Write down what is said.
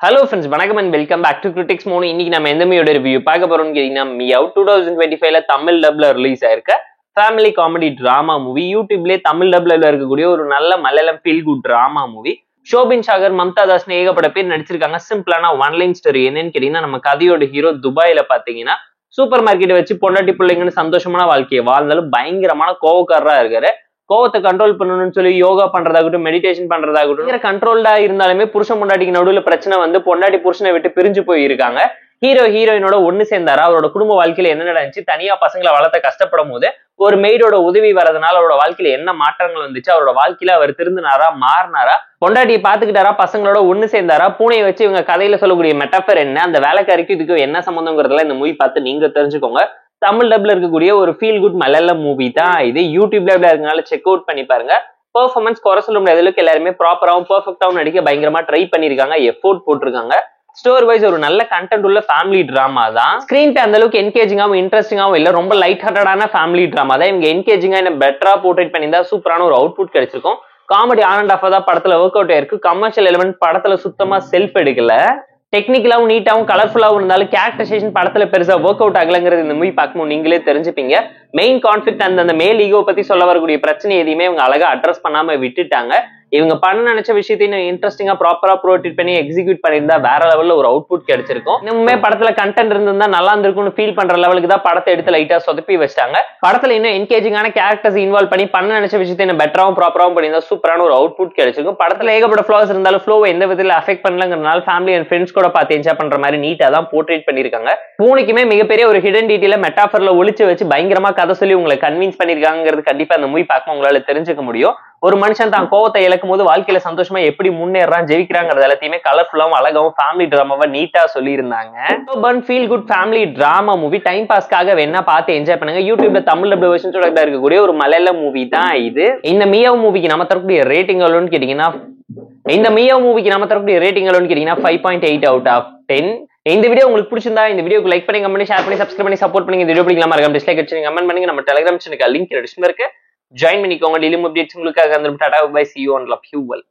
Hello friends, வணக்கம் and welcome back to Critics Mono. இன்னைக்கு நம்ம எந்த மூவியோட ரிவ்யூ பார்க்க போறோம்னு கேட்டீங்கன்னா மியாவ் 2025ல தமிழ் டப்ல ரிலீஸ் ஆயிருக்க ஃபேமிலி காமெடி டிராமா மூவி. யூடியூப்லயே தமிழ் டப்ல இருக்கக்கூடிய ஒரு நல்ல Malayalam feel good drama movie. Soubin Shahir, Mamta Das ஏகப்பட்ட பேர் நடிச்சிருக்காங்க. சிம்பிளான ஒன் லைன் ஸ்டோரி. என்னன்னு கேட்டீங்கன்னா நம்ம கதையோட ஹீரோ துபாயில பாத்தீங்கன்னா சூப்பர் மார்க்கெட்டை வச்சு பொண்டாட்டி பிள்ளைங்கன்னு சந்தோஷமான வாழ்க்கையை வாழ்ந்தாலும் பயங்கரமான கோவக்காரரா இருக்காரு. கோவத்தை கண்ட்ரோல் பண்ணணும்னு சொல்லி யோகா பண்றதாகட்டும், மெடிடேஷன் பண்றதாகட்டும் கண்ட்ரோல்டா இருந்தாலுமே புருஷன் பொண்டாட்டிக்கு நடுவுல பிரச்சனை வந்து பொண்டாட்டி புருஷனை விட்டு பிரிஞ்சு போயிருக்காங்க. ஹீரோயினோட ஒண்ணு சேர்ந்தாரா, அவரோட குடும்ப வாழ்க்கையில என்ன நடந்துச்சு, தனியா பசங்களை வளர்த்த கஷ்டப்படும் போது ஒரு மெய்டோட உதவி வரதுனால அவரோட வாழ்க்கையில என்ன மாற்றங்கள் வந்துச்சு, அவரோட வாழ்க்கையில அவர் திருந்தினாரா, மாறினாரா, பொண்டாட்டியை பாத்துக்கிட்டாரா, பசங்களோட ஒண்ணு சேர்ந்தாரா, பூனையை வச்சு இவங்க கதையில சொல்லக்கூடிய மெட்டாஃபர் என்ன, அந்த வேலைக்காரிக்கு இதுக்கு என்ன சம்பந்தங்கிறதுல இந்த மூவி பார்த்து நீங்க தெரிஞ்சுக்கோங்க. தமிழ் டப்ல இருக்கக்கூடிய ஒரு ஃபீல் குட் மலையாளம் மூவி தான் இது. யூடியூப்ல இருக்கனால செக் அவுட் பண்ணி பாருங்க. பெர்ஃபார்மன்ஸ் குறை சொல்ல முடியாத அளவுக்கு எல்லாருமே ப்ராப்பராகவும் பெர்ஃபெக்டாகவும் நடிக்க பயங்கரமா ட்ரை பண்ணிருக்காங்க, எஃபோர்ட் போட்டிருக்காங்க. ஸ்டோரி வைஸ் ஒரு நல்ல கண்டென்ட் உள்ள ஃபேமிலி டிராமா தான். ஸ்கிரீன் அந்த அளவுக்கு என்கேஜிங்காகவும் இன்ட்ரெஸ்டிங்காகவும் இல்ல, ரொம்ப லைட் ஹார்ட்டடான ஃபேமிலி டிராமா தான். இவங்க என்கேஜிங்கா என்ன பெட்டரா போர்ட்ரேட் பண்ணியிருந்தா சூப்பரான ஒரு அவுட்புட் கிடைச்சிருக்கும். காமெடி ஆன் அண்ட் ஆஃப் தான் படத்துல ஒர்க் அவுட் ஆயிருக்கு. கமர்ஷியல் எலிமெண்ட் படத்துல சுத்தமா செல்ஃப் எடுக்கல. டெக்னிக்கலாவும் நீட்டாவும் கலர்ஃபுல்லாவும் இருந்தாலும் கேரக்டரைசேஷன் படத்துல பெருசா ஒர்க் அவுட் ஆகலங்கிறது இந்த மூவி பார்க்கும்போது நீங்களே தெரிஞ்சுப்பீங்க. மெயின் கான்ஃபிளிக்ட் அந்த மேல் ஈகோ பத்தி சொல்ல வரக்கூடிய பிரச்சனை எதையுமே இவங்க அழகா அட்ரஸ் பண்ணாம விட்டுட்டாங்க. இவங்க பண்ண நினைச்ச விஷயத்தையும் இன்ட்ரெஸ்டிங்கா ப்ராப்பரா ப்ரோட்டீட் பண்ணி எக்ஸிக்யூட் பண்ணியிருந்தா வேற லெவல்ல ஒரு அவுட்புட் கிடைச்சிருக்கும். இன்னுமே படத்துல கண்டென்ட் இருந்திருந்தா நல்லா இருந்திருக்கும்னு ஃபீல் பண்ற லெவலுக்கு தான் படத்தை எடுத்து லைட்டா சொதப்பி வச்சிட்டாங்க. படத்துல இன்னும் என்கேஜிங்கான கேரக்டர்ஸ் இன்வால்வ் பண்ணி பண்ண நினைச்ச விஷயத்தை இன்னும் பெட்டராவும் ப்ராப்பராவும் பண்ணியிருந்தா சூப்பரான ஒரு அவுட்புட் கிடைச்சிருக்கும். படத்துல ஏகப்பட்ட ஃபிளாஸ் இருந்தாலும் ஃப்ளோவை எந்த விதத்துல அஃபெக்ட் பண்ணலங்கிறதுனால ஃபேமிலி அண்ட் ஃப்ரெண்ட்ஸ் கூட பார்த்து என்ஜாய் பண்ற மாதிரி நீட்டா தான் போர்ட்ரேட் பண்ணிருக்காங்க. பூனைக்குமே மிகப்பெரிய ஒரு ஹிடன் டீட்டெயில மெட்டாஃபர்ல ஒளிச்சு வச்சு பயங்கரமா கதை சொல்லி உங்களை கன்வின்ஸ் பண்ணிருக்காங்கிறது கண்டிப்பா அந்த மூவி பார்க்க உங்களால தெரிஞ்சுக்க முடியும். ஒரு மனுஷன் தான் கோவத்தை இழக்கும் போது வாழ்க்கையில சந்தோஷமா எப்படி முன்னேறான், ஜெயிக்கிறாங்கிறது எல்லாத்தையுமே கலர்ஃபுல்லாவும் அழகாவும் ஃபேமிலி டிராமாவா நீட்டா சொல்லி இருந்தாங்க. Feel good family drama movie time பாஸ்க்காக வேணா பார்த்து என்ஜாய் பண்ணுங்க. யூடியூப்ல தமிழ் டப் வெர்ஷன்ஸோட இருக்கக்கூடிய ஒரு மலையாள மூவி தான் இது. இந்த மியாவ் மூவிக்கு நம்ம தரக்கூடிய ரேட்டிங் எவ்வளவுன்னு கேட்டீங்கன்னா 5.8 out of 10. இந்த வீடியோ உங்களுக்கு பிடிச்சிருந்தா இந்த வீடியோக்கு லைக் பண்ணி, கமெண்ட் பண்ணி, ஷேர் பண்ணி, சப்ஸ்கிரைப் பண்ணி சப்போர்ட் பண்ணி. இந்த வீடியோ பிடிக்கலாம் மறக்காம டிஸ்லைக் அடிச்சு கமெண்ட் பண்ணுங்க. நம்ம டெலிகிராம் சேனலுக்கு லிங்க் டிஸ்கிரிப்ஷன்ல இருக்கு, ஜாயின் பண்ணிக்கோங்க. டெய்லி அப்டேட்ஸ் உங்களுக்காக. Tata bye, see you and love you all.